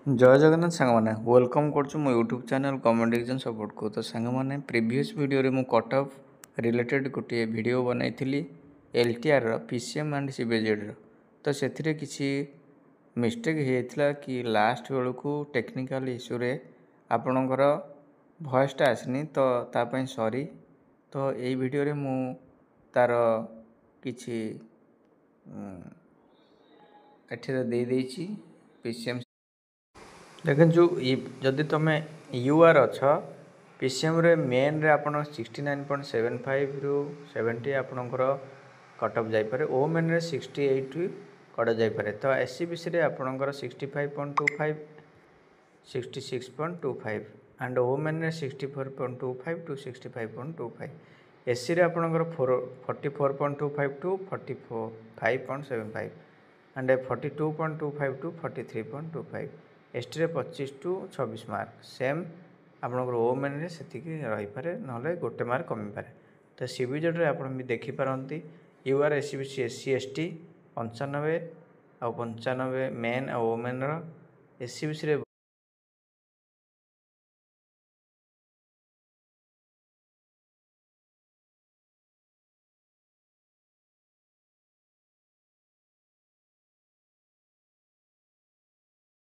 जय जगन्नाथ सांगमाने वेलकम करछु मो YouTube channel comment exam support को। तो सांगमाने प्रीवियस वीडियो रे मु कट ऑफ रिलेटेड गोटे वीडियो बनाइथिली एलटीआर रो पीसीएम एंड सीबीजेड रो। तो सेथिरे किछि मिस्टेक हेइथला कि लास्ट बेलू को टेक्निकल इश्यू रे आपणकर वॉइस टा आसनी तो ता पई सॉरी। तो एई वीडियो रे मु तार किछि एठिरे दे देछि पीसीएम देखिए जो जदि तुम यूआर अच्छ पीसीएम रे मेन रे आप 69.75 रु 70 आपणकर कटअफ जापे ओ मेन रे 68 कट जापे। तो एससीबीसी रे आपणकर 65.25 66.25 एंड ओ मेन रे 64.25 टू 65.25 एससी रे आपणकर 44.25 टू 45.75 एंड 42.25 टू 43.25 एसटी रे 25 टू 26 मार्क सेम आपनकर ओ मेन रे सेतिकी रही पारे नले गोटे मार्क कमी पारे। तो सीबीजेड रे आपण भी देखि पारंती यूआर एससीबीसी एससी एसटी 95 आ 95 मेन आ ओ मेन रो एससीबीसी रे